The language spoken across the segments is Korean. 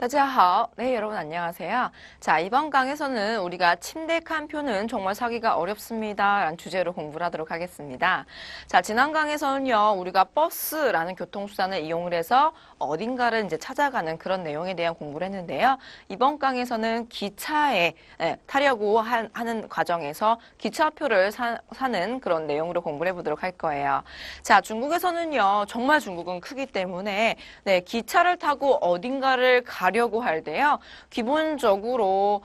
다자하오. 네, 여러분 안녕하세요. 자, 이번 강에서는 우리가 침대칸 표는 정말 사기가 어렵습니다 라는 주제로 공부를 하도록 하겠습니다. 자, 지난 강에서는요, 우리가 버스라는 교통수단을 이용을 해서 어딘가를 이제 찾아가는 그런 내용에 대한 공부를 했는데요. 이번 강에서는 기차에 타려고 하는 과정에서 기차표를 사는 그런 내용으로 공부를 해보도록 할 거예요. 자, 중국에서는요, 정말 중국은 크기 때문에 기차를 타고 어딘가를 가려고 할 때요. 기본적으로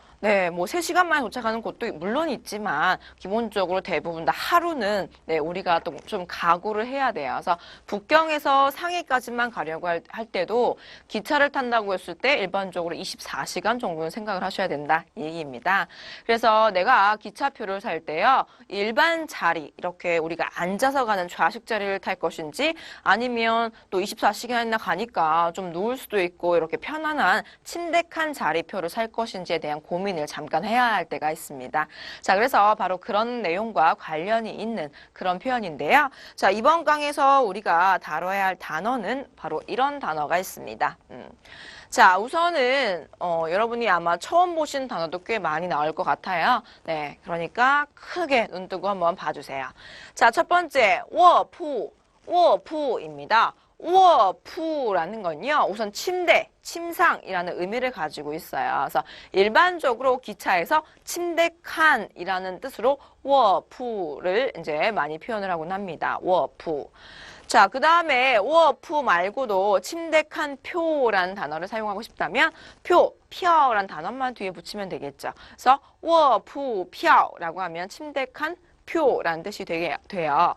뭐 3시간 만에 도착하는 곳도 물론 있지만 기본적으로 대부분 다 하루는 우리가 또 좀 각오를 해야 돼요. 그래서 북경에서 상해까지만 가려고 할 때도 기차를 탄다고 했을 때 일반적으로 24시간 정도는 생각을 하셔야 된다 이 얘기입니다. 그래서 내가 기차표를 살 때요. 일반 자리 이렇게 우리가 앉아서 가는 좌식 자리를 탈 것인지 아니면 또 24시간이나 가니까 좀 누울 수도 있고 이렇게 편안한 침대칸 자리표를 살 것인지에 대한 고민을 잠깐 해야 할 때가 있습니다. 자, 그래서 바로 그런 내용과 관련이 있는 그런 표현인데요. 자, 이번 강에서 우리가 다뤄야 할 단어는 바로 이런 단어가 있습니다. 자, 우선은 여러분이 아마 처음 보신 단어도 꽤 많이 나올 것 같아요. 네, 그러니까 크게 눈 뜨고 한번 봐주세요. 자, 첫 번째, 워푸입니다. 워푸라는 건요, 우선 침대, 침상이라는 의미를 가지고 있어요. 그래서 일반적으로 기차에서 침대칸이라는 뜻으로 워푸를 이제 많이 표현을 하곤 합니다. 워푸. 자, 그 다음에 워푸 말고도 침대칸 표라는 단어를 사용하고 싶다면 표라는 단어만 뒤에 붙이면 되겠죠. 그래서 워푸 표라고 하면 침대칸 표라는 뜻이 돼요.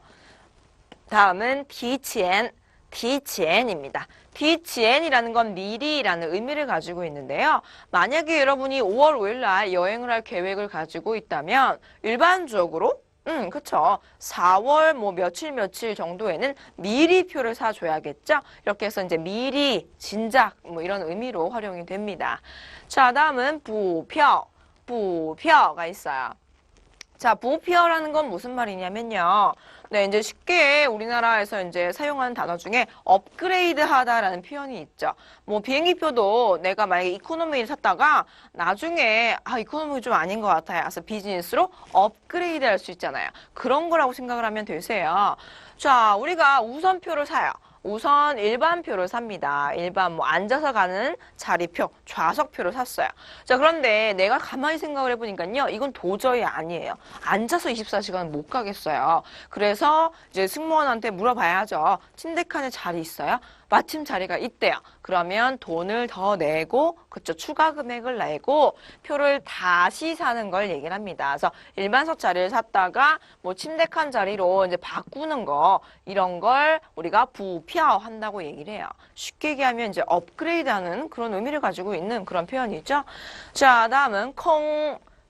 다음은提前입니다.提前이라는 건 미리라는 의미를 가지고 있는데요. 만약에 여러분이 5월 5일 날 여행을 할 계획을 가지고 있다면 일반적으로 그쵸. 4월 뭐 며칠 정도에는 미리 표를 사줘야겠죠. 이렇게 해서 이제 미리, 진작 뭐 이런 의미로 활용이 됩니다. 자, 다음은 부표가 있어요. 자, 부표라는 건 무슨 말이냐면요. 네, 이제 쉽게 우리나라에서 이제 사용하는 단어 중에 업그레이드 하다라는 표현이 있죠. 뭐 비행기표도 내가 만약에 이코노미를 샀다가 나중에 이코노미 좀 아닌 것 같아요. 그래서 비즈니스로 업그레이드 할 수 있잖아요. 그런 거라고 생각을 하면 되세요. 자, 우리가 우선표를 사요. 우선 일반표를 삽니다. 일반 뭐 앉아서 가는 자리표, 좌석표를 샀어요. 자, 그런데 내가 가만히 생각을 해보니까요. 이건 도저히 아니에요. 앉아서 24시간 못 가겠어요. 그래서 이제 승무원한테 물어봐야죠. 침대칸에 자리 있어요? 마침 자리가 있대요. 그러면 돈을 더 내고, 그쵸, 추가 금액을 내고 표를 다시 사는 걸 얘기를 합니다. 그래서 일반석 자리를 샀다가 뭐 침대칸 자리로 이제 바꾸는 거 이런 걸 우리가 부표 한다고 얘기를 해요. 쉽게 얘기하면 이제 업그레이드하는 그런 의미를 가지고 있는 그런 표현이죠. 자, 다음은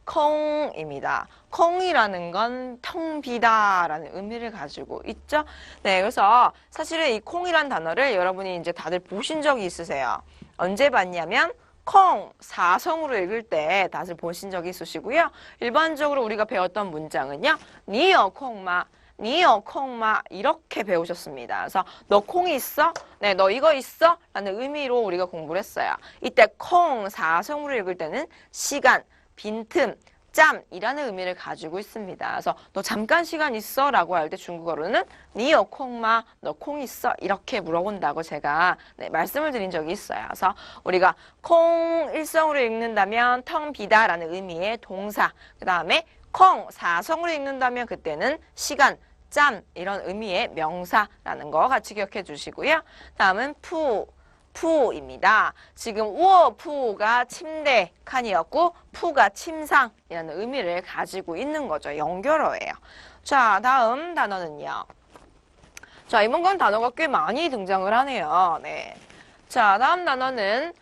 콩입니다. 콩이라는 건 텅 비다라는 의미를 가지고 있죠. 네, 그래서 사실은 이 콩이란 단어를 여러분이 이제 다들 보신 적이 있으세요. 언제 봤냐면 콩, 사성으로 읽을 때 다들 보신 적이 있으시고요. 일반적으로 우리가 배웠던 문장은요. 니어 콩마, 니어 콩마 이렇게 배우셨습니다. 그래서 너 콩이 있어? 네, 너 이거 있어? 라는 의미로 우리가 공부를 했어요. 이때 콩, 사성으로 읽을 때는 시간, 빈틈, 짬이라는 의미를 가지고 있습니다. 그래서 너 잠깐 시간 있어? 라고 할 때 중국어로는 니어 콩마, 너 콩 있어? 이렇게 물어본다고 제가 말씀을 드린 적이 있어요. 그래서 우리가 콩 일성으로 읽는다면 텅 비다라는 의미의 동사, 그 다음에 콩 사성으로 읽는다면 그때는 시간, 짬 이런 의미의 명사라는 거 같이 기억해 주시고요. 다음은 푸입니다. 지금 워푸가 침대 칸이었고 푸가 침상이라는 의미를 가지고 있는 거죠. 연결어예요. 자, 다음 단어는요. 자, 이번 건 단어가 꽤 많이 등장을 하네요. 네. 자, 다음 단어는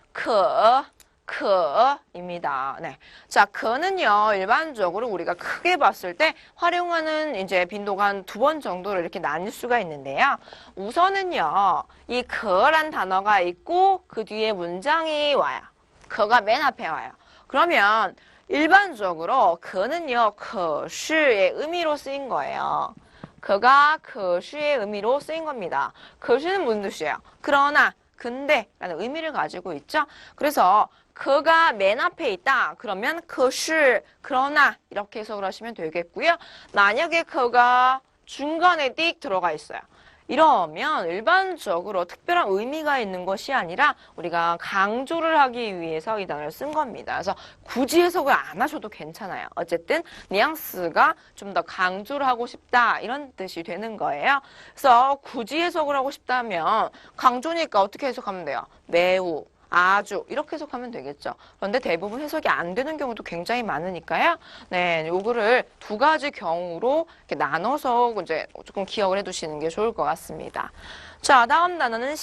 크입니다. 네. 자, 크는요, 일반적으로 우리가 크게 봤을 때 활용하는 이제 빈도가 한 2번 정도로 이렇게 나뉠 수가 있는데요. 우선은요, 이 크란 단어가 있고 그 뒤에 문장이 와요. 크가 맨 앞에 와요. 그러면 일반적으로 크는요, 크시의 의미로 쓰인 거예요. 그가 크시의 의미로 쓰인 겁니다. 크시는 무슨 뜻이에요? 그러나, 근데라는 의미를 가지고 있죠. 그래서 그가 맨 앞에 있다. 그러면 可是 그러나 이렇게 해석을 하시면 되겠고요. 만약에 그가 중간에 띡 들어가 있어요. 이러면 일반적으로 특별한 의미가 있는 것이 아니라 우리가 강조를 하기 위해서 이 단어를 쓴 겁니다. 그래서 굳이 해석을 안 하셔도 괜찮아요. 어쨌든 뉘앙스가 좀 더 강조를 하고 싶다 이런 뜻이 되는 거예요. 그래서 굳이 해석을 하고 싶다면 강조니까 어떻게 해석하면 돼요? 매우 아주 이렇게 해석하면 되겠죠. 그런데 대부분 해석이 안 되는 경우도 굉장히 많으니까요. 네, 요거를 두 가지 경우로 이렇게 나눠서 이제 조금 기억을 해두시는 게 좋을 것 같습니다. 자, 다음 단어는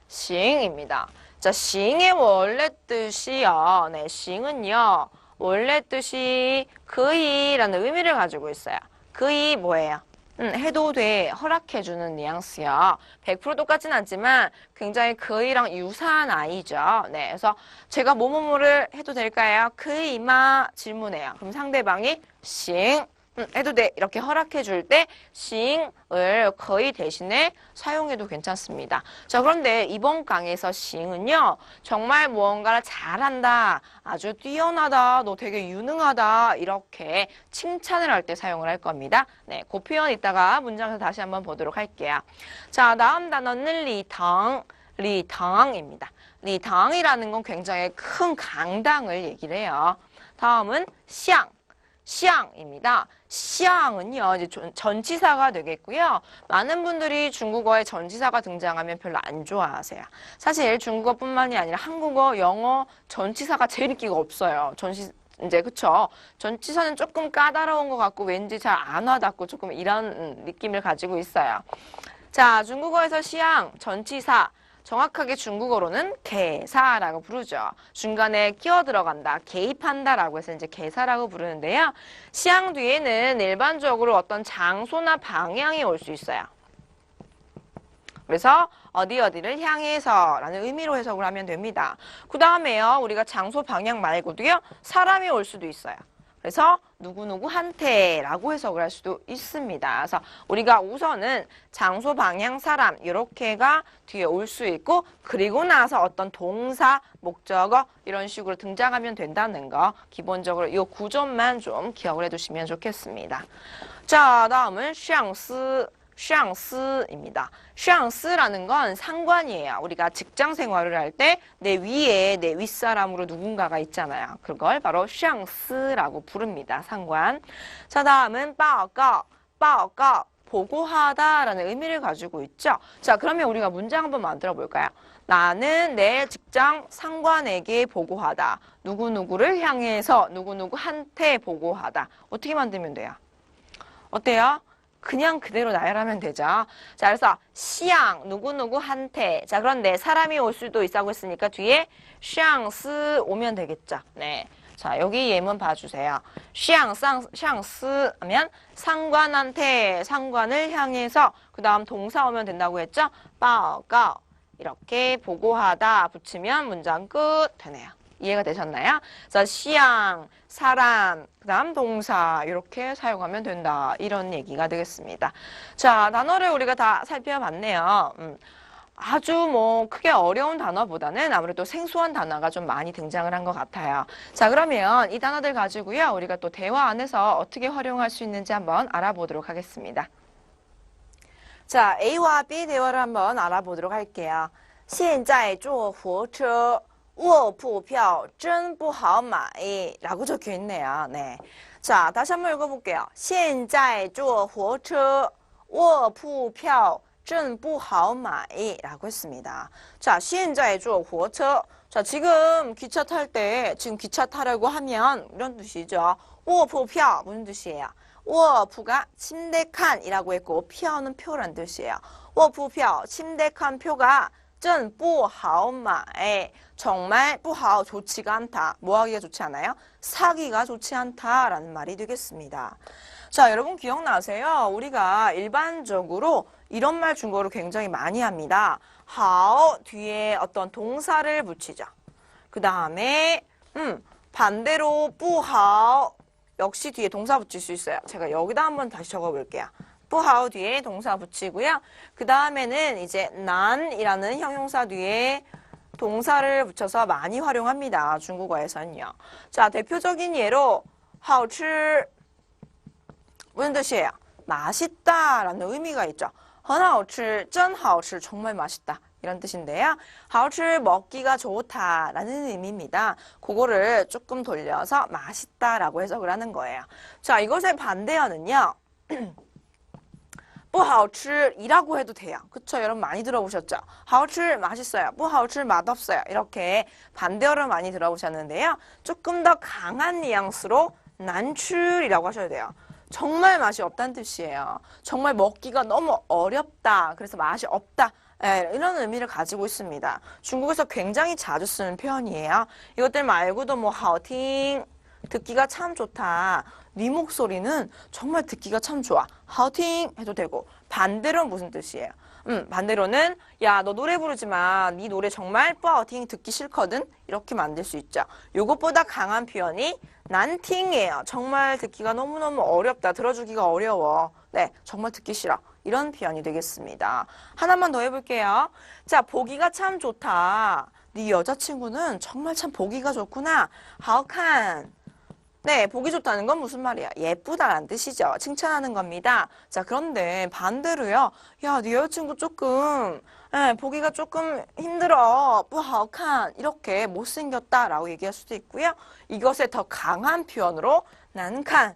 싱입니다. 자, 싱의 원래 뜻이요. 네, 싱은요. 원래 뜻이 그이라는 의미를 가지고 있어요. 그이 뭐예요? 해도 돼. 허락해주는 뉘앙스요. 100% 똑같진 않지만 굉장히 그이랑 유사한 아이죠. 네, 그래서 제가 뭐뭐뭐를 해도 될까요? 그이마 질문해요. 그럼 상대방이 싱 해도 돼. 이렇게 허락해 줄 때 싱을 거의 대신에 사용해도 괜찮습니다. 자, 그런데 이번 강에서 싱은요. 정말 무언가를 잘한다. 아주 뛰어나다. 너 되게 유능하다. 이렇게 칭찬을 할 때 사용을 할 겁니다. 네, 그 표현 이따가 문장에서 다시 한번 보도록 할게요. 자, 다음 단어는 리당입니다. 리당이라는 건 굉장히 큰 강당을 얘기를 해요. 다음은 샹입니다. 샹은요, 이제 전치사가 되겠고요. 많은 분들이 중국어에 전치사가 등장하면 별로 안 좋아하세요. 사실 중국어뿐만이 아니라 한국어, 영어 전치사가 제일 인기가 없어요. 이제 그쵸? 전치사는 조금 까다로운 것 같고 왠지 잘 안 와닿고 조금 이런 느낌을 가지고 있어요. 자, 중국어에서 샹, 전치사. 정확하게 중국어로는 개사라고 부르죠. 중간에 끼어 들어간다, 개입한다라고 해서 이제 개사라고 부르는데요. 시향 뒤에는 일반적으로 어떤 장소나 방향이 올 수 있어요. 그래서 어디를 향해서라는 의미로 해석을 하면 됩니다. 그 다음에요, 우리가 장소 방향 말고도요, 사람이 올 수도 있어요. 그래서 누구누구한테라고 해석을 할 수도 있습니다. 그래서 우리가 우선은 장소, 방향, 사람 이렇게가 뒤에 올 수 있고 그리고 나서 어떤 동사, 목적어 이런 식으로 등장하면 된다는 거 기본적으로 이 구조만 좀 기억을 해두시면 좋겠습니다. 자, 다음은 샹스입니다. 샹스라는 건 상관이에요. 우리가 직장 생활을 할 때 내 위에 내 윗사람으로 누군가가 있잖아요. 그걸 바로 샹스라고 부릅니다. 상관. 자, 다음은 报告 보고하다라는 의미를 가지고 있죠. 자, 그러면 우리가 문장 한번 만들어 볼까요? 나는 내 직장 상관에게 보고하다. 누구누구를 향해서 누구누구한테 보고하다. 어떻게 만들면 돼요? 어때요? 그냥 그대로 나열하면 되죠. 자, 그래서 시양 누구누구한테. 자, 그런데 사람이 올 수도 있다고 했으니까 뒤에 샹스 오면 되겠죠. 네. 자, 여기 예문 봐주세요. 샹스 하면 상관한테, 상관을 향해서 그 다음 동사 오면 된다고 했죠. 报告 이렇게 보고하다 붙이면 문장 끝 되네요. 이해가 되셨나요? 그래서 시양, 사람, 그 다음 동사 이렇게 사용하면 된다. 이런 얘기가 되겠습니다. 자, 단어를 우리가 다 살펴봤네요. 아주 뭐 크게 어려운 단어보다는 아무래도 생소한 단어가 좀 많이 등장을 한 것 같아요. 자, 그러면 이 단어들 가지고요. 우리가 또 대화 안에서 어떻게 활용할 수 있는지 한번 알아보도록 하겠습니다. 자, A와 B 대화를 한번 알아보도록 할게요. 现在坐火车卧铺票真不好买 라고 적혀 있네요. 네. 자, 다시 한번 읽어볼게요. 现在坐火车卧铺票真不好买 라고 했습니다. 자, 现在坐火车 자, 지금 기차 탈 때 지금 기차 타려고 하면 이런 뜻이죠. 卧铺票 무슨 뜻이에요? 卧铺가 침대 칸이라고 했고 표는 표란 뜻이에요. 卧铺票 침대 칸 표가 真不好买 정말 不好 좋지가 않다. 뭐 하기가 좋지 않아요? 사기가 좋지 않다라는 말이 되겠습니다. 자, 여러분 기억나세요? 우리가 일반적으로 이런 말 중국어를 굉장히 많이 합니다. 好 뒤에 어떤 동사를 붙이죠. 그 다음에 반대로 不好 역시 뒤에 동사 붙일 수 있어요. 제가 여기다 한번 다시 적어볼게요. 뿌하오 뒤에 동사 붙이고요. 그 다음에는 이제 난이라는 형용사 뒤에 동사를 붙여서 많이 활용합니다. 중국어에서는요. 자, 대표적인 예로 好吃 무슨 뜻이에요? 맛있다라는 의미가 있죠. 很好吃, 真好吃, 정말 맛있다. 이런 뜻인데요. 好吃 먹기가 좋다라는 의미입니다. 그거를 조금 돌려서 맛있다라고 해석을 하는 거예요. 자, 이것의 반대어는요. 不好吃이라고 해도 돼요. 그쵸? 여러분 많이 들어보셨죠? 好吃 맛있어요. 不好吃 맛없어요. 이렇게 반대어를 많이 들어보셨는데요. 조금 더 강한 뉘앙스로 难吃이라고 하셔야 돼요. 정말 맛이 없다는 뜻이에요. 정말 먹기가 너무 어렵다. 그래서 맛이 없다. 예, 이런 의미를 가지고 있습니다. 중국에서 굉장히 자주 쓰는 표현이에요. 이것들 말고도 뭐 好听 듣기가 참 좋다. 네 목소리는 정말 듣기가 참 좋아. 好听 해도 되고 반대로는 무슨 뜻이에요? 반대로는 야, 너 노래 부르지 마. 네 노래 정말 不好听 듣기 싫거든. 이렇게 만들 수 있죠. 요것보다 강한 표현이 난팅이에요. 정말 듣기가 너무너무 어렵다. 들어주기가 어려워. 네, 정말 듣기 싫어. 이런 표현이 되겠습니다. 하나만 더 해볼게요. 자, 보기가 참 좋다. 네 여자친구는 정말 참 보기가 좋구나. 好看 네, 보기 좋다는 건 무슨 말이야? 예쁘다라는 뜻이죠. 칭찬하는 겁니다. 자, 그런데 반대로요. 야, 네 여자친구 조금 보기가 조금 힘들어. 不好看 이렇게 못생겼다라고 얘기할 수도 있고요. 이것의 더 강한 표현으로 难看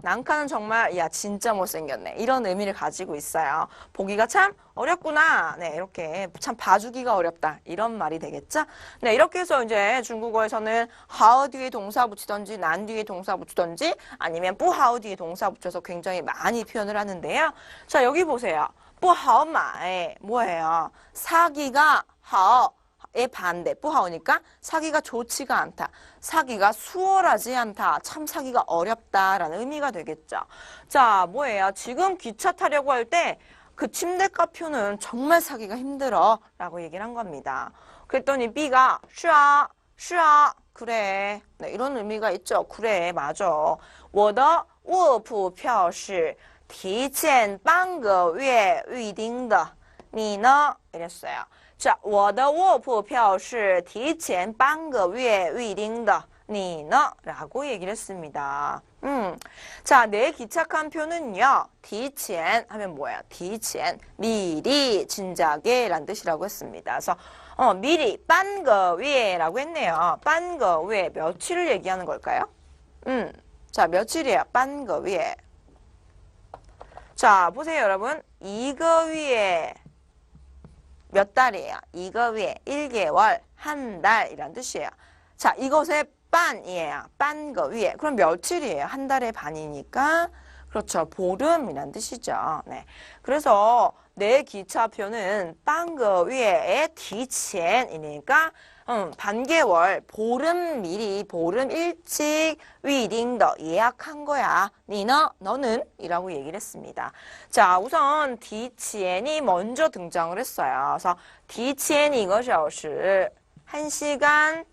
난칸은 정말 야 진짜 못생겼네 이런 의미를 가지고 있어요. 보기가 참 어렵구나. 네, 이렇게 참 봐주기가 어렵다 이런 말이 되겠죠. 네, 이렇게 해서 이제 중국어에서는 하오 뒤에 동사 붙이던지 난 뒤에 동사 붙이던지 아니면 뿌하오 뒤에 동사 붙여서 굉장히 많이 표현을 하는데요. 자, 여기 보세요. 뿌하오마에 뭐예요? 사기가 하오 의 반대, 뿌하오니까 사기가 좋지가 않다. 사기가 수월하지 않다. 참 사기가 어렵다라는 의미가 되겠죠. 자, 뭐예요? 지금 기차 타려고 할 때 그 침대값표는 정말 사기가 힘들어 라고 얘기를 한 겁니다. 그랬더니 B가 쉬아, 쉬아, 그래. 네, 이런 의미가 있죠. 그래, 맞아. 我的卧铺票是提前半个月预定的你呢? 이랬어요. 자, 我的卧铺票是提前半个月预定的你呢? 라고 얘기를 했습니다. 자, 내 기착한 표는요. 提前 하면 뭐예요? 提前 미리 진작에 라는 뜻이라고 했습니다. 그래서 미리 半个月라고 했네요. 半个月 며칠을 얘기하는 걸까요? 자, 며칠이에요? 半个月 자, 보세요, 여러분. 一个月몇 달이에요? 一个月 1개월, 한 달이란 뜻이에요. 자, 이것의 반이에요. 半个月 그럼 며칠이에요? 한 달의 반이니까 그렇죠. 보름이란 뜻이죠. 네. 그래서 내 기차표는 半个月의 提前이니까 반개월, 보름 미리, 보름 일찍 위딩더 예약한 거야. 니너, 너는? 이라고 얘기를 했습니다. 자, 우선 디치엔이 먼저 등장을 했어요. 그래서 디치엔 이것이 1시간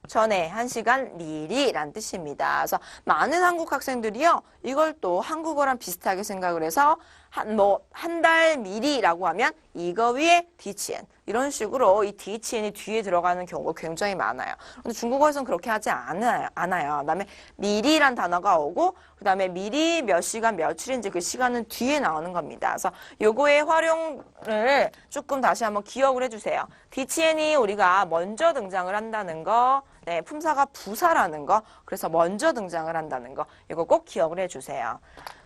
전에 1시간 미리란 뜻입니다. 그래서 많은 한국 학생들이요. 이걸 또 한국어랑 비슷하게 생각을 해서 한 달 미리라고 하면 이거 위에 디치엔 이런 식으로 이 디치엔이 뒤에 들어가는 경우가 굉장히 많아요. 근데 중국어에서는 그렇게 하지 않아요. 그다음에 미리란 단어가 오고 그다음에 미리 몇 시간 며칠인지 그 시간은 뒤에 나오는 겁니다. 그래서 요거의 활용을 조금 다시 한번 기억을 해주세요. 디치엔이 우리가 먼저 등장을 한다는 거, 네, 품사가 부사라는 거, 그래서 먼저 등장을 한다는 거, 이거 꼭 기억을 해주세요.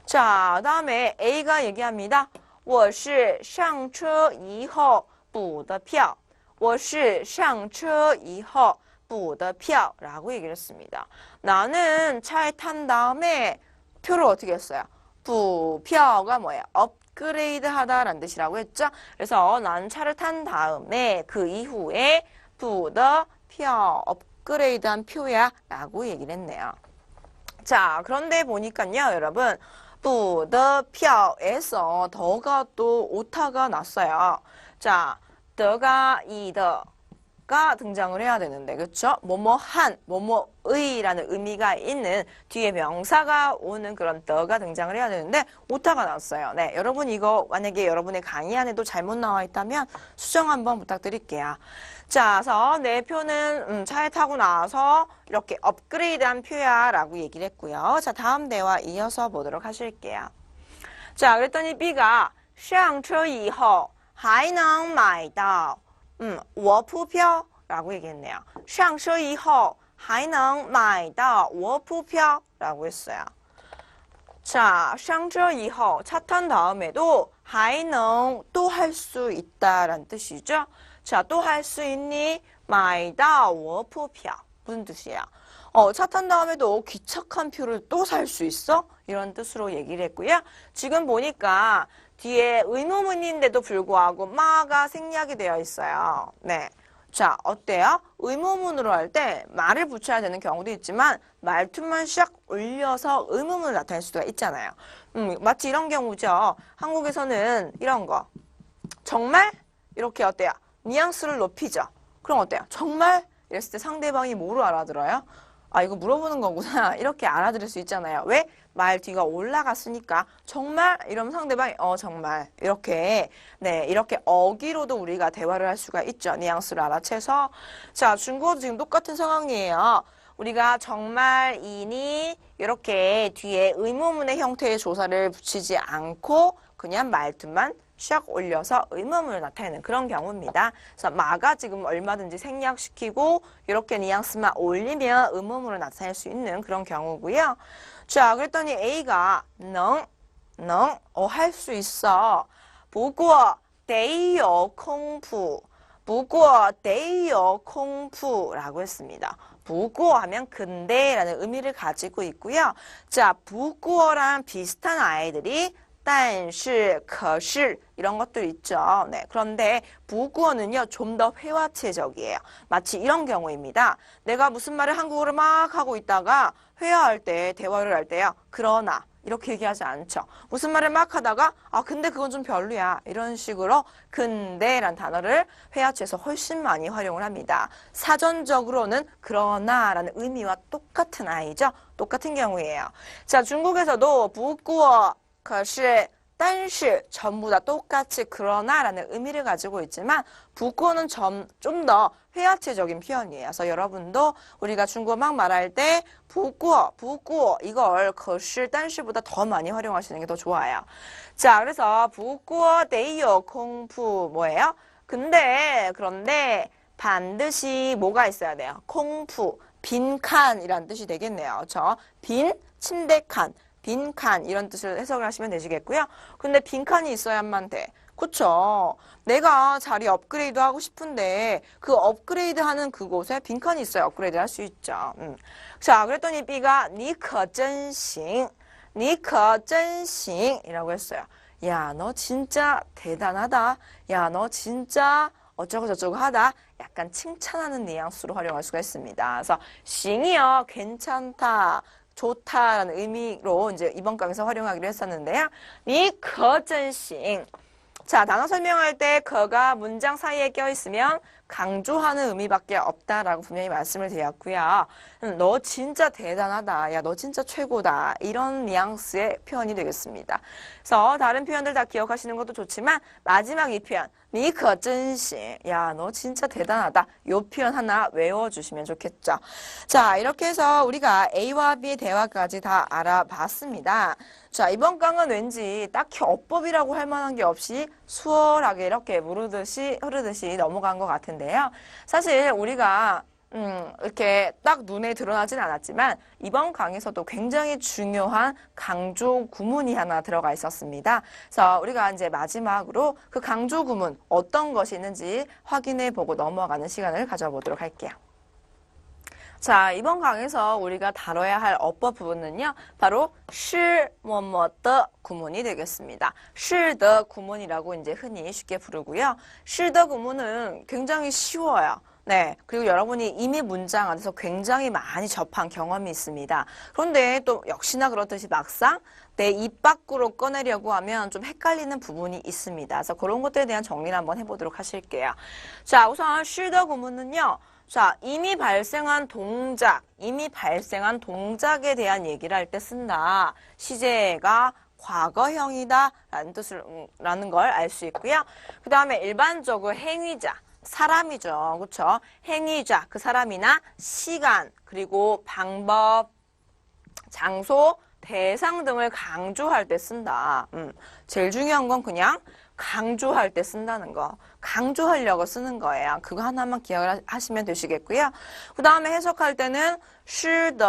자, 다음에 A가 얘기합니다. 我是上车以后补的票. 我是上车以后补的票. 라고 얘기를 했습니다. 나는 차에 탄 다음에 표를 어떻게 했어요? 补票가 뭐예요? 업그레이드 하다라는 뜻이라고 했죠? 그래서 나는 차를 탄 다음에 그 이후에 补的票, 업그레이드한 표야 라고 얘기를 했네요. 자, 그런데 보니까요, 여러분. 补的票에서 더가 또 오타가 났어요. 자, 더가 2的가 등장을 해야 되는데, 그쵸? 뭐뭐한, 뭐뭐의라는 의미가 있는 뒤에 명사가 오는 그런 더가 등장을 해야 되는데 오타가 나왔어요. 네, 여러분 이거 만약에 여러분의 강의 안에도 잘못 나와 있다면 수정 한번 부탁드릴게요. 자, 그래서 내 표는 차에 타고 나와서 이렇게 업그레이드한 표야 라고 얘기를 했고요. 자, 다음 대화 이어서 보도록 하실게요. 자, 그랬더니 B가 上车以后还能买到卧铺票 라고 얘기했네요. 上车以后还能买到卧铺票 라고 했어요. 자, 上车以后차 탄 다음에도 还能 또 할 수 있다라는 뜻이죠. 자, 또 할 수 있니? 买到卧铺票 무슨 뜻이에요? 차 탄 다음에도 기착한 표를 또 살 수 있어? 이런 뜻으로 얘기를 했고요. 지금 보니까 뒤에 의문문인데도 불구하고 마가 생략이 되어 있어요. 네. 자, 어때요? 의문문으로 할 때 말을 붙여야 되는 경우도 있지만 말투만 샥 올려서 의문문을 나타낼 수가 있잖아요. 마치 이런 경우죠. 한국에서는 이런 거. 정말? 이렇게 어때요? 뉘앙스를 높이죠. 그럼 어때요? 정말? 이랬을 때 상대방이 뭐로 알아들어요? 아, 이거 물어보는 거구나. 이렇게 알아들을 수 있잖아요. 왜? 말 뒤가 올라갔으니까 정말? 이러면 상대방이 정말 이렇게 네 이렇게 어기로도 우리가 대화를 할 수가 있죠. 뉘앙스를 알아채서 자 중국어도 지금 똑같은 상황이에요. 우리가 정말이니 이렇게 뒤에 의문문의 형태의 조사를 붙이지 않고 그냥 말투만 샥 올려서 의문문을 나타내는 그런 경우입니다. 그래서 마가 지금 얼마든지 생략시키고 이렇게 뉘앙스만 올리면 의문문을 나타낼 수 있는 그런 경우고요. 자, 그랬더니 A가 할 수 있어. 不过得有空腹. 不过得有空腹라고 했습니다. 不过 하면 근데 라는 의미를 가지고 있고요. 자, 不过랑 비슷한 아이들이 但是, 可是 이런 것들 있죠. 네, 그런데 不过는요 좀 더 회화체적이에요. 마치 이런 경우입니다. 내가 무슨 말을 한국어로 막 하고 있다가 회화할 때, 대화를 할 때요. 그러나 이렇게 얘기하지 않죠. 무슨 말을 막 하다가 근데 그건 좀 별로야. 이런 식으로 근데란 단어를 회화체에서 훨씬 많이 활용을 합니다. 사전적으로는 그러나라는 의미와 똑같은 아이죠. 똑같은 경우예요. 자, 중국에서도 不过可是但是 전부 다 똑같이 그러나라는 의미를 가지고 있지만 不过는 좀 더 회화체적인 표현이에요. 그래서 여러분도 우리가 중국어 막 말할 때 不过 이걸 可是但是보다 더 많이 활용하시는 게 더 좋아요. 자, 그래서 不过得有空腹 뭐예요? 그런데 반드시 뭐가 있어야 돼요? 空腹, 빈칸이란 뜻이 되겠네요. 빈, 침대 칸. 빈칸 이런 뜻을 해석을 하시면 되시겠고요. 근데 빈칸이 있어야만 돼. 그쵸? 내가 자리 업그레이드 하고 싶은데 그 업그레이드 하는 그곳에 빈칸이 있어야 업그레이드 할 수 있죠. 자, 그랬더니 B가 你可真行이라고 했어요. 야, 너 진짜 대단하다. 야, 너 진짜 어쩌고 저쩌고 하다. 약간 칭찬하는 뉘앙스로 활용할 수가 있습니다. 그래서 行이요. 괜찮다. 좋다라는 의미로 이제 이번 강에서 활용하기로 했었는데요. 你可真行. 자, 단어 설명할 때 그가 문장 사이에 껴있으면 강조하는 의미밖에 없다라고 분명히 말씀을 드렸고요. 너 진짜 대단하다. 야, 너 진짜 최고다. 이런 뉘앙스의 표현이 되겠습니다. 그래서 다른 표현들 다 기억하시는 것도 좋지만 마지막 이 표현 你可真行. 야, 너 진짜 대단하다. 이 표현 하나 외워주시면 좋겠죠. 자, 이렇게 해서 우리가 A와 B의 대화까지 다 알아봤습니다. 자, 이번 강은 왠지 딱히 어법이라고 할 만한 게 없이 수월하게 이렇게 흐르듯이 넘어간 것 같은데요. 사실 우리가 이렇게 딱 눈에 드러나진 않았지만 이번 강에서도 굉장히 중요한 강조 구문이 하나 들어가 있었습니다. 그래서 우리가 이제 마지막으로 그 강조 구문 어떤 것이 있는지 확인해 보고 넘어가는 시간을 가져보도록 할게요. 자, 이번 강에서 우리가 다뤄야 할 어법 부분은요. 바로 是뭐뭐的 구문이 되겠습니다. 是的 구문이라고 이제 흔히 쉽게 부르고요. 是的 구문은 굉장히 쉬워요. 네, 그리고 여러분이 이미 문장 안에서 굉장히 많이 접한 경험이 있습니다. 그런데 또 역시나 그렇듯이 막상 내 입 밖으로 꺼내려고 하면 좀 헷갈리는 부분이 있습니다. 그래서 그런 것들에 대한 정리를 한번 해보도록 하실게요. 자, 우선 쉬더 구문은요. 자, 이미 발생한 동작에 대한 얘기를 할 때 쓴다. 시제가 과거형이다 라는 걸 알 수 있고요. 그 다음에 일반적으로 행위자. 사람이죠. 그렇죠? 행위자, 그 사람이나 시간, 그리고 방법, 장소, 대상 등을 강조할 때 쓴다. 제일 중요한 건 그냥 강조할 때 쓴다는 거. 강조하려고 쓰는 거예요. 그거 하나만 기억을 하시면 되시겠고요. 그 다음에 해석할 때는 should,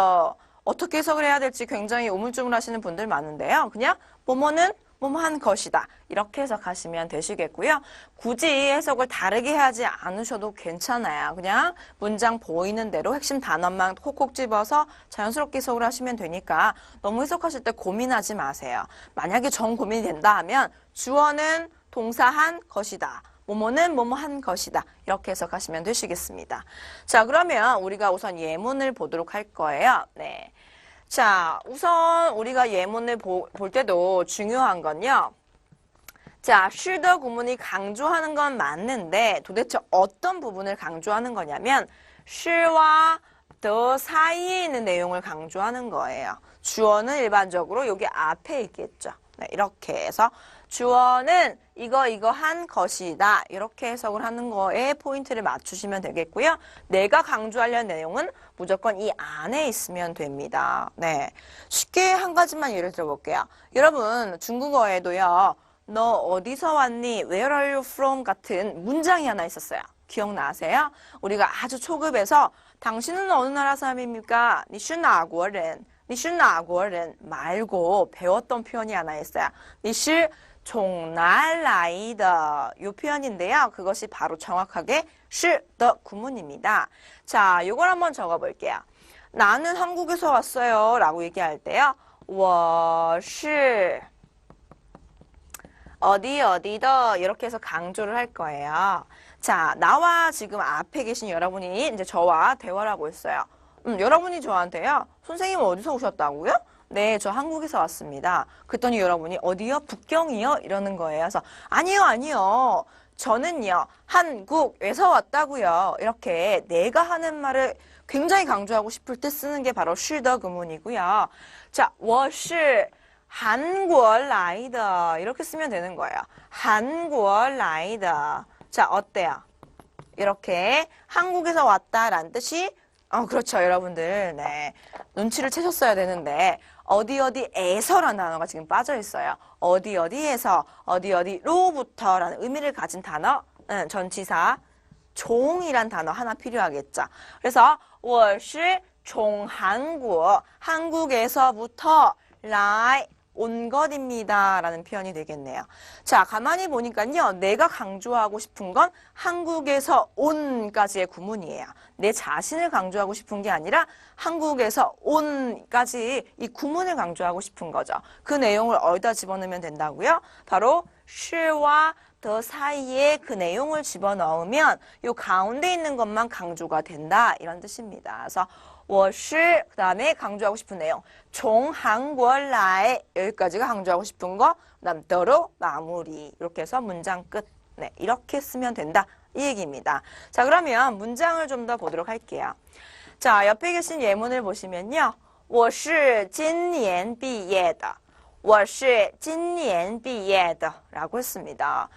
어떻게 해석을 해야 될지 굉장히 우물쭈물하시는 분들 많은데요. 그냥 뭐뭐는 뭐뭐한 것이다. 이렇게 해석하시면 되시겠고요. 굳이 해석을 다르게 하지 않으셔도 괜찮아요. 그냥 문장 보이는 대로 핵심 단어만 콕콕 집어서 자연스럽게 해석을 하시면 되니까 너무 해석하실 때 고민하지 마세요. 만약에 정 고민이 된다 하면 주어는 동사한 것이다. 뭐뭐는 뭐뭐한 것이다. 이렇게 해석하시면 되시겠습니다. 자, 그러면 우리가 우선 예문을 보도록 할 거예요. 네. 자, 우선 우리가 예문을 볼 때도 중요한 건요. 자, should 구문이 강조하는 건 맞는데 도대체 어떤 부분을 강조하는 거냐면 shall와 the 사이에 있는 내용을 강조하는 거예요. 주어는 일반적으로 여기 앞에 있겠죠. 네, 이렇게 해서 주어는 이거 한 것이다. 이렇게 해석을 하는 거에 포인트를 맞추시면 되겠고요. 내가 강조하려는 내용은 무조건 이 안에 있으면 됩니다. 네, 쉽게 한 가지만 예를 들어볼게요. 여러분 중국어에도요. 너 어디서 왔니? Where are you from? 같은 문장이 하나 있었어요. 기억나세요? 우리가 아주 초급에서 당신은 어느 나라 사람입니까? 你是哪国人? 你是哪国人? 말고 배웠던 표현이 하나 있어요. 你是从哪来的? 이 표현인데요. 그것이 바로 정확하게 是的 구문입니다. 자, 이걸 한번 적어볼게요. 나는 한국에서 왔어요. 라고 얘기할 때요. 我是 어디더 이렇게 해서 강조를 할 거예요. 자, 나와 지금 앞에 계신 여러분이 이제 저와 대화를 하고 있어요. 여러분이 저한테요. 선생님 어디서 오셨다고요? 네, 저 한국에서 왔습니다. 그랬더니 여러분이 어디요? 북경이요? 이러는 거예요. 그래서 아니요. 저는요. 한국에서 왔다고요. 이렇게 내가 하는 말을 굉장히 강조하고 싶을 때 쓰는 게 바로 是的 구문이고요. 자, 我是韩国来的 이렇게 쓰면 되는 거예요. 韩国来的 자, 어때요? 이렇게 한국에서 왔다라는 뜻이 그렇죠, 여러분들. 네. 눈치를 채셨어야 되는데 어디에서라는 단어가 지금 빠져 있어요. 어디에서, 어디로부터라는 의미를 가진 단어, 전치사, 종이란 단어 하나 필요하겠죠. 그래서 我是从韩国 한국에서부터 来 온 것입니다. 라는 표현이 되겠네요. 자, 가만히 보니까요. 내가 강조하고 싶은 건 한국에서 온까지의 구문이에요. 내 자신을 강조하고 싶은 게 아니라 한국에서 온까지 이 구문을 강조하고 싶은 거죠. 그 내용을 어디다 집어넣으면 된다고요? 바로 sh와 the 사이에 그 내용을 집어넣으면 이 가운데 있는 것만 강조가 된다. 이런 뜻입니다. 그래서 我是 그 다음에 강조하고 싶은 내용 从韩国来 여기까지가 강조하고 싶은 거 그다음 더로 마무리 이렇게 해서 문장 끝. 네, 이렇게 쓰면 된다 이 얘기입니다. 자, 그러면 문장을 좀 더 보도록 할게요. 자, 옆에 계신 예문을 보시면요. 我是今年毕业的我是今年毕业的 라고 했습니다.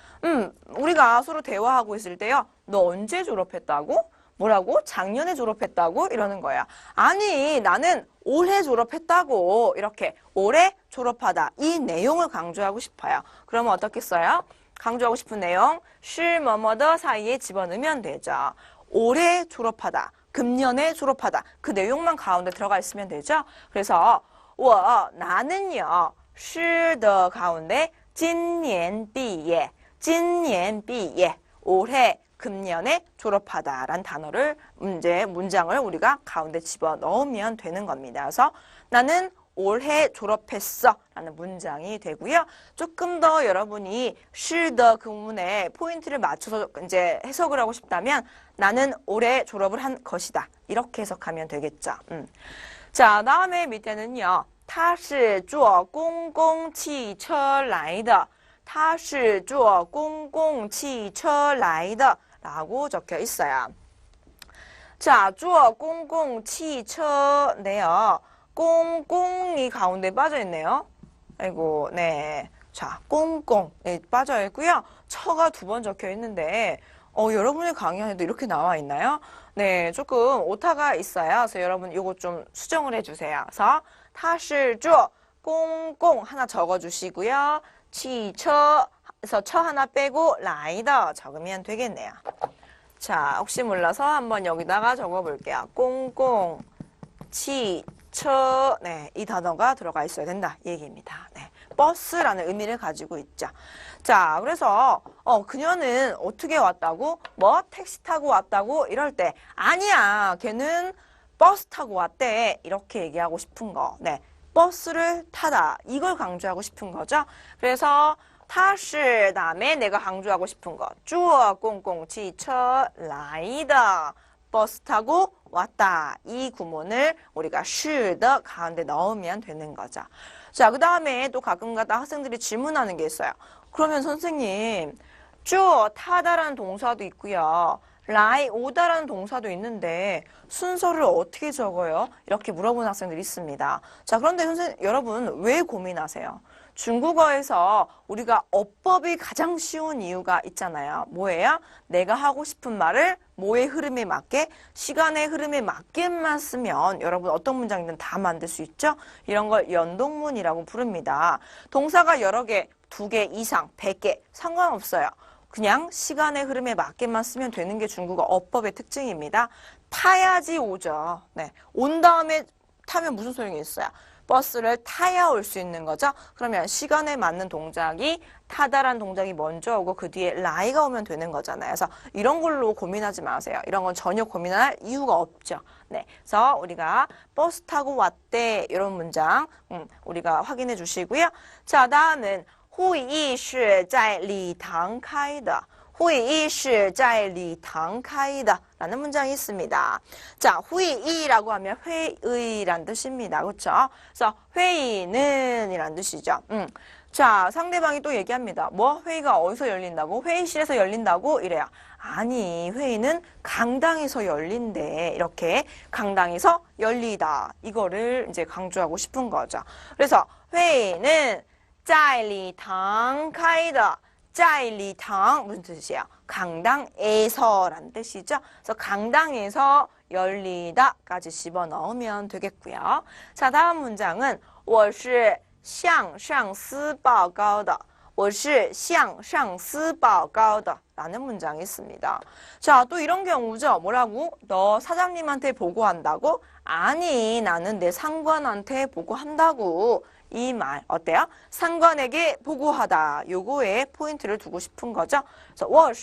우리가 서로 대화하고 있을 때요. 너 언제 졸업했다고? 뭐라고? 작년에 졸업했다고? 이러는 거야. 아니, 나는 올해 졸업했다고. 이렇게 올해 졸업하다. 이 내용을 강조하고 싶어요. 그러면 어떻게 써요? 강조하고 싶은 내용, 실 뭐뭐더 사이에 집어넣으면 되죠. 올해 졸업하다. 금년에 졸업하다. 그 내용만 가운데 들어가 있으면 되죠. 그래서 나는요. 是的 가운데 今年毕业 올해 금년에 졸업하다라는 단어를 문장을 우리가 가운데 집어넣으면 되는 겁니다. 그래서 나는 올해 졸업했어 라는 문장이 되고요. 조금 더 여러분이 是的 구문에 포인트를 맞춰서 이제 해석을 하고 싶다면 나는 올해 졸업을 한 것이다. 이렇게 해석하면 되겠죠. 자, 다음에 밑에는요. 他是坐公共汽车来的他是坐公共汽车来的 라고 적혀 있어요. 자, 坐公共汽车네요. 공공이 가운데 빠져 있네요. 아이고, 네. 자, 공공 네, 빠져 있고요. 처가 두 번 적혀 있는데 여러분의 강의안에도 이렇게 나와 있나요? 네, 조금 오타가 있어요. 그래서 여러분 이거 좀 수정을 해주세요. 그래서 他是坐公共하나 적어주시고요. 汽车그래서 처 하나 빼고 来的 적으면 되겠네요. 자, 혹시 몰라서 한번 여기다가 적어볼게요. 공공,汽车, 네, 이 단어가 들어가 있어야 된다. 이 얘기입니다. 네, 버스라는 의미를 가지고 있죠. 자, 그래서 그녀는 어떻게 왔다고? 뭐 택시 타고 왔다고? 이럴 때 아니야, 걔는 버스 타고 왔대. 이렇게 얘기하고 싶은 거. 네, 버스를 타다. 이걸 강조하고 싶은 거죠. 그래서 他是 다음에 내가 강조하고 싶은 거. 坐公共汽车来的 버스 타고 왔다. 이 구문을 우리가 是的 가운데 넣으면 되는 거죠. 자, 그 다음에 또 가끔가다 학생들이 질문하는 게 있어요. 그러면 선생님, 坐 타다라는 동사도 있고요. 来 오다라는 동사도 있는데 순서를 어떻게 적어요? 이렇게 물어보는 학생들이 있습니다. 자, 그런데 선생님, 여러분 왜 고민하세요? 중국어에서 우리가 어법이 가장 쉬운 이유가 있잖아요. 뭐예요? 내가 하고 싶은 말을 뭐의 흐름에 맞게, 시간의 흐름에 맞게만 쓰면 여러분 어떤 문장이든 다 만들 수 있죠? 이런 걸 연동문이라고 부릅니다. 동사가 여러 개, 2개 이상, 100개 상관없어요. 그냥 시간의 흐름에 맞게만 쓰면 되는 게 중국어 어법의 특징입니다. 타야지 오죠. 네, 온 다음에 타면 무슨 소용이 있어요? 버스를 타야 올 수 있는 거죠. 그러면 시간에 맞는 동작이 타다란 동작이 먼저 오고 그 뒤에 라이가 오면 되는 거잖아요. 그래서 이런 걸로 고민하지 마세요. 이런 건 전혀 고민할 이유가 없죠. 네, 그래서 우리가 버스 타고 왔대 이런 문장 우리가 확인해 주시고요. 자, 다음은 会议是在礼堂开的会议是在礼堂开的 라는 문장이 있습니다. 자, 会议라고 하면 회의란 뜻입니다. 그렇죠? 그래서 회의는 이란 뜻이죠. 자, 상대방이 또 얘기합니다. 뭐? 회의가 어디서 열린다고? 회의실에서 열린다고? 이래요. 아니, 회의는 강당에서 열린대. 이렇게 강당에서 열리다. 이거를 이제 강조하고 싶은 거죠. 그래서 회의는 在礼堂开的 在礼堂 무슨 뜻이에요? 강당에서 라는 뜻이죠. 그래서 강당에서 열리다까지 집어넣으면 되겠고요. 자, 다음 문장은 我是向上司报告的我是向上司报告的 라는 문장이 있습니다. 자, 또 이런 경우죠. 뭐라고? 너 사장님한테 보고한다고? 아니, 나는 내 상관한테 보고한다고. 이 말 어때요? 상관에게 보고하다. 요거에 포인트를 두고 싶은 거죠. 그래서 我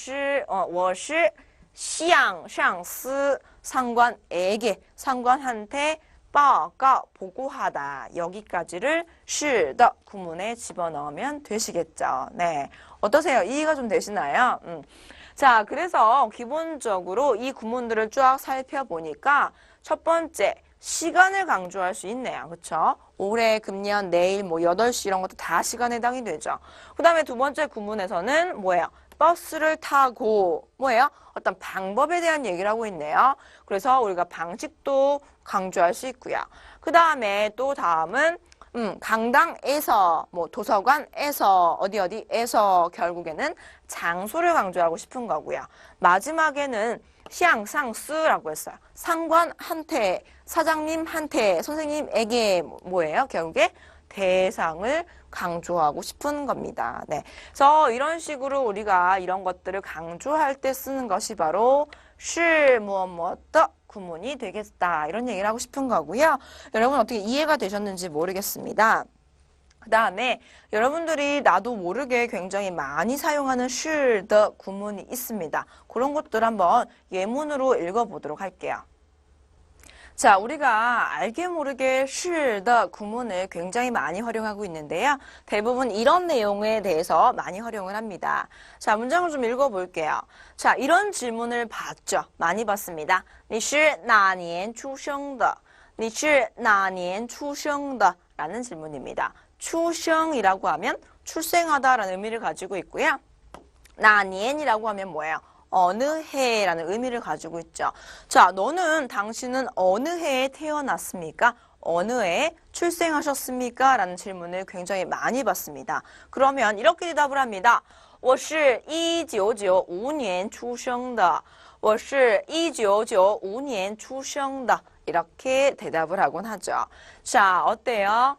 是向上司 상관에게 상관한테 报告 보고하다. 여기까지를 是的 구문에 집어넣으면 되시겠죠. 네, 어떠세요? 이해가 좀 되시나요? 자, 그래서 기본적으로 이 구문들을 쫙 살펴보니까 첫 번째 시간을 강조할 수 있네요. 그렇죠? 올해, 금년, 내일, 뭐 8시 이런 것도 다 시간에 해당이 되죠. 그 다음에 두 번째 구문에서는 뭐예요? 버스를 타고 뭐예요? 어떤 방법에 대한 얘기를 하고 있네요. 그래서 우리가 방식도 강조할 수 있고요. 그 다음에 또 다음은 강당에서, 뭐 도서관에서, 어디에서 결국에는 장소를 강조하고 싶은 거고요. 마지막에는 向上司라고 했어요. 상관한테, 사장님한테, 선생님에게 뭐예요? 결국에 대상을 강조하고 싶은 겁니다. 네, 그래서 이런 식으로 우리가 이런 것들을 강조할 때 쓰는 것이 바로 是무엇 무엇的 구문이 되겠다. 이런 얘기를 하고 싶은 거고요. 여러분 어떻게 이해가 되셨는지 모르겠습니다. 그 다음에 여러분들이 나도 모르게 굉장히 많이 사용하는 是的 구문이 있습니다. 그런 것들 한번 예문으로 읽어보도록 할게요. 자, 우리가 알게 모르게 是더 구문을 굉장히 많이 활용하고 있는데요. 대부분 이런 내용에 대해서 많이 활용을 합니다. 자, 문장을 좀 읽어볼게요. 자, 이런 질문을 봤죠. 많이 봤습니다. 你是哪年出生的?你是哪年出生的? 라는 질문입니다. 출생이라고 하면 출생하다라는 의미를 가지고 있고요. 哪年이라고 하면 뭐예요? 어느 해라는 의미를 가지고 있죠. 자, 당신은 어느 해에 태어났습니까? 어느 해에 출생하셨습니까? 라는 질문을 굉장히 많이 받습니다. 그러면 이렇게 대답을 합니다. 我是1995年出生的.我是1995年出生的. 이렇게 대답을 하곤 하죠. 자, 어때요?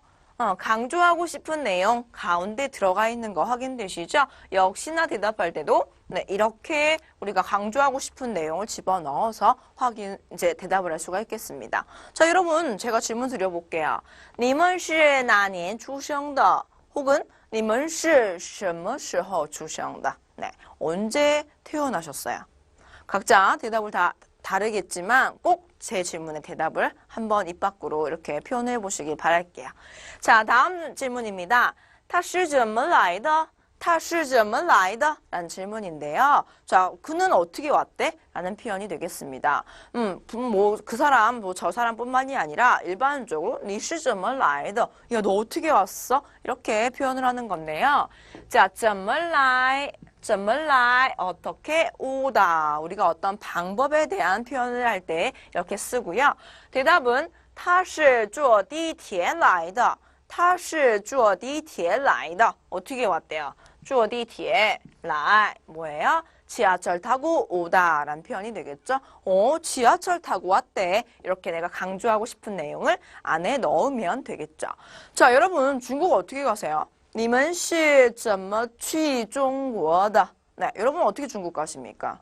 강조하고 싶은 내용 가운데 들어가 있는 거 확인되시죠? 역시나 대답할 때도 네, 이렇게 우리가 강조하고 싶은 내용을 집어넣어서 이제 대답을 할 수가 있겠습니다. 자, 여러분 제가 질문 드려볼게요. 你们是哪年出生的? 혹은 你们是什么时候出生的? 네, 언제 태어나셨어요? 각자 대답을 다 다르겠지만 꼭 제 질문에 대답을 한번 입 밖으로 이렇게 표현해 보시길 바랄게요. 자, 다음 질문입니다. 他是怎么来的?他是怎么来的? 라는 질문인데요. 자, 그는 어떻게 왔대? 라는 표현이 되겠습니다. 그 사람, 저 사람뿐만이 아니라 일반적으로 你是怎么来的? 야, 너 어떻게 왔어? 이렇게 표현을 하는 건데요. 자, 怎么来? 怎么来? 어떻게 오다. 우리가 어떤 방법에 대한 표현을 할 때 이렇게 쓰고요. 대답은 他是坐地铁来的.他是坐地铁来的. 어떻게 왔대요? 坐地铁来. 뭐예요? 지하철 타고 오다 라는 표현이 되겠죠? 지하철 타고 왔대. 이렇게 내가 강조하고 싶은 내용을 안에 넣으면 되겠죠. 자, 여러분 중국 어떻게 가세요? 你们是怎么去中国的? 네, 여러분 어떻게 중국 가십니까?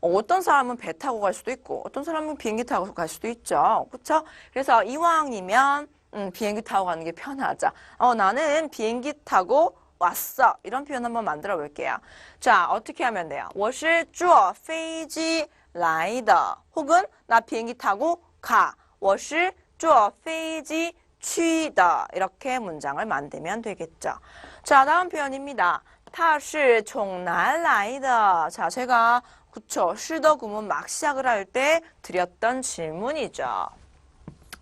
어떤 사람은 배 타고 갈 수도 있고 어떤 사람은 비행기 타고 갈 수도 있죠. 그렇죠? 그래서 이왕이면 비행기 타고 가는 게 편하죠. 나는 비행기 타고 왔어. 이런 표현 한번 만들어 볼게요. 자, 어떻게 하면 돼요? 我是坐飞机来的. 혹은 나 비행기 타고 가. 我是坐飞机去的. 이렇게 문장을 만들면 되겠죠. 자, 다음 표현입니다. 他是从哪来的? 자, 제가 그쵸, 是더 구문 막 시작을 할 때 드렸던 질문이죠.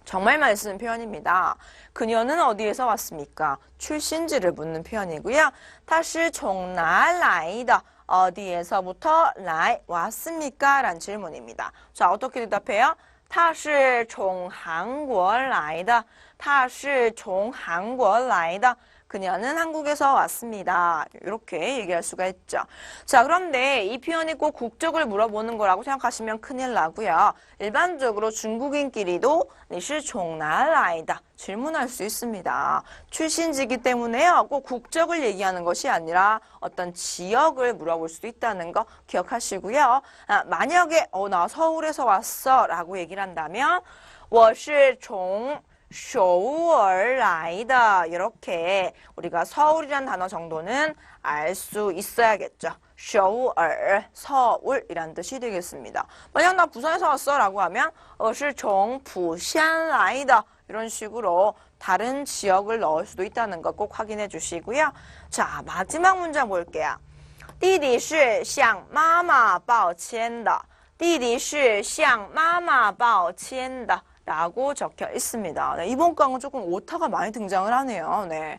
정말 많이 쓰는 표현입니다. 그녀는 어디에서 왔습니까? 출신지를 묻는 표현이고요. 他是从哪来的? 어디에서부터 来 왔습니까? 라는 질문입니다. 자, 어떻게 대답해요? 他是从韩国来的.他是从韩国来的. 그녀는 한국에서 왔습니다. 이렇게 얘기할 수가 있죠. 자, 그런데 이 표현이 꼭 국적을 물어보는 거라고 생각하시면 큰일 나고요. 일반적으로 중국인끼리도 你是从哪来的? 질문할 수 있습니다. 출신지기 때문에요. 꼭 국적을 얘기하는 것이 아니라 어떤 지역을 물어볼 수도 있다는 거 기억하시고요. 만약에 나 서울에서 왔어 라고 얘기를 한다면 我是从首尔来的. 이렇게 우리가 서울이라는 단어 정도는 알 수 있어야겠죠. 首尔, 서울이란 뜻이 되겠습니다. 만약 나 부산에서 왔어 라고 하면 我是从釜山来的. 이런 식으로 다른 지역을 넣을 수도 있다는 거 꼭 확인해 주시고요. 자, 마지막 문장 볼게요. 弟弟是向妈妈抱歉的. 弟弟是向妈妈抱歉的. 라고 적혀 있습니다. 네, 이번 강은 조금 오타가 많이 등장을 하네요. 네.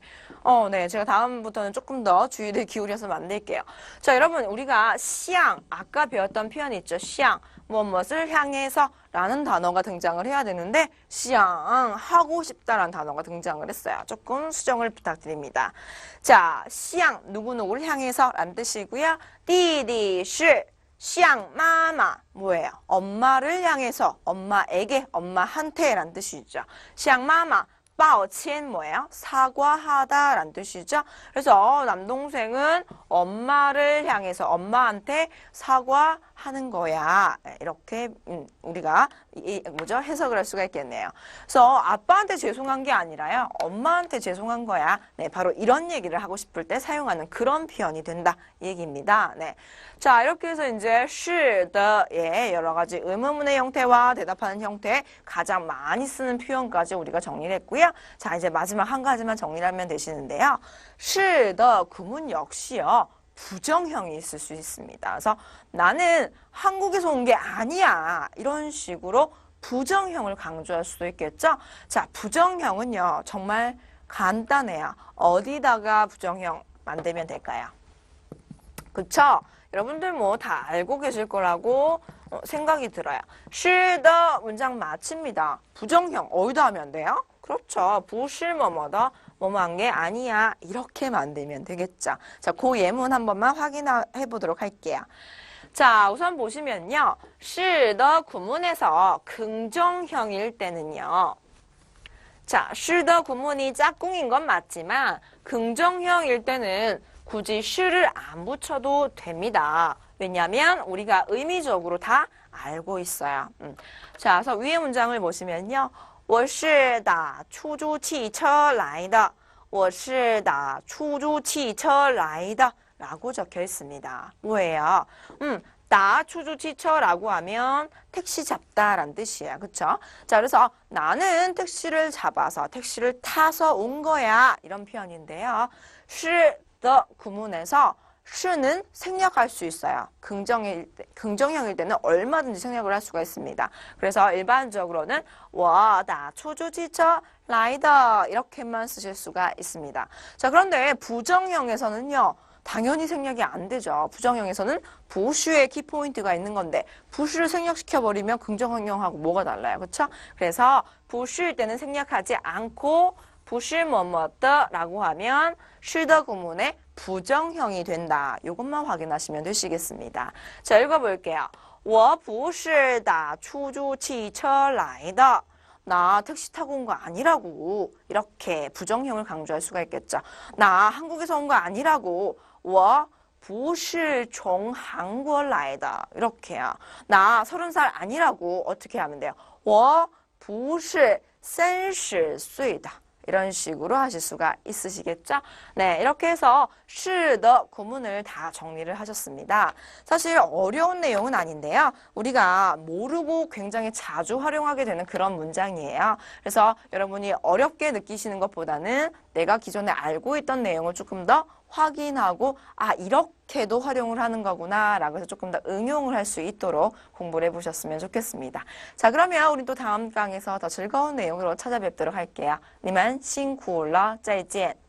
네. 제가 다음부터는 조금 더 주의를 기울여서 만들게요. 자, 여러분, 우리가 向, 아까 배웠던 표현이 있죠. 向, 무엇을 향해서 라는 단어가 등장을 해야 되는데, 向, 하고 싶다라는 단어가 등장을 했어요. 조금 수정을 부탁드립니다. 자, 向, 누구누구를 향해서 라는 뜻이고요. 弟弟是向妈妈 뭐예요? 엄마를 향해서, 엄마에게, 엄마한테 란 뜻이죠. 向妈妈 抱歉 뭐예요? 사과하다 란 뜻이죠. 그래서 남동생은 엄마를 향해서 엄마한테 사과 하는 거야. 이렇게 우리가 해석을 할 수가 있겠네요. 그래서 아빠한테 죄송한 게 아니라요. 엄마한테 죄송한 거야. 네, 바로 이런 얘기를 하고 싶을 때 사용하는 그런 표현이 된다. 이 얘기입니다. 네. 자, 이렇게 해서 이제 是的의 여러 가지 의문문의 형태와 대답하는 형태 가장 많이 쓰는 표현까지 우리가 정리를 했고요. 자, 이제 마지막 한 가지만 정리를 하면 되시는데요. 是的 구문 역시요. 부정형이 있을 수 있습니다. 그래서 나는 한국에서 온 게 아니야. 이런 식으로 부정형을 강조할 수도 있겠죠. 자, 부정형은요. 정말 간단해요. 어디다가 부정형 만들면 될까요? 그쵸? 여러분들 뭐 다 알고 계실 거라고 생각이 들어요. 是的 문장 마칩니다. 부정형 어디다 하면 돼요? 그렇죠. 不是뭐뭐다. 뭐뭐한 게 아니야. 이렇게 만들면 되겠죠. 자, 그 예문 한 번만 확인해 보도록 할게요. 자, 우선 보시면요. 是的 구문에서 긍정형일 때는요. 자, 是的 구문이 짝꿍인 건 맞지만 긍정형일 때는 굳이 是를 안 붙여도 됩니다. 왜냐하면 우리가 의미적으로 다 알고 있어요. 자, 그래서 위의 문장을 보시면요. 我是打出租汽车来的. 我是打出租汽车来的. 라고 적혀 있습니다. 뭐예요? 나 추주지처라고 하면 택시 잡다라는 뜻이에요. 그쵸? 자, 그래서 나는 택시를 잡아서 택시를 타서 온 거야. 이런 표현인데요. 是的 구문에서 是는 생략할 수 있어요. 긍정형일 때는 얼마든지 생략을 할 수가 있습니다. 그래서 일반적으로는 我打出租汽车来的 이렇게만 쓰실 수가 있습니다. 자, 그런데 부정형에서는요. 당연히 생략이 안 되죠. 부정형에서는 부슈의 키포인트가 있는 건데 부슈를 생략시켜버리면 긍정형하고 뭐가 달라요. 그렇죠? 그래서 부슈일 때는 생략하지 않고 부슈 뭐뭐더라고 하면 是的 구문의 부정형이 된다. 이것만 확인하시면 되시겠습니다. 자, 읽어볼게요. 我不是打出租汽车来的. 나 택시 타고 온 거 아니라고. 이렇게 부정형을 강조할 수가 있겠죠. 나 한국에서 온 거 아니라고. 我不是从韩国来的. 이렇게요. 나 30살 아니라고. 어떻게 하면 돼요? 我不是30岁的. 이런 식으로 하실 수가 있으시겠죠? 네, 이렇게 해서 是的 구문을 다 정리를 하셨습니다. 사실 어려운 내용은 아닌데요. 우리가 모르고 굉장히 자주 활용하게 되는 그런 문장이에요. 그래서 여러분이 어렵게 느끼시는 것보다는 내가 기존에 알고 있던 내용을 조금 더 확인하고 이렇게도 활용을 하는 거구나 라고 해서 조금 더 응용을 할 수 있도록 공부를 해보셨으면 좋겠습니다. 자, 그러면 우리 또 다음 강에서 더 즐거운 내용으로 찾아뵙도록 할게요. 你们辛苦了，再见。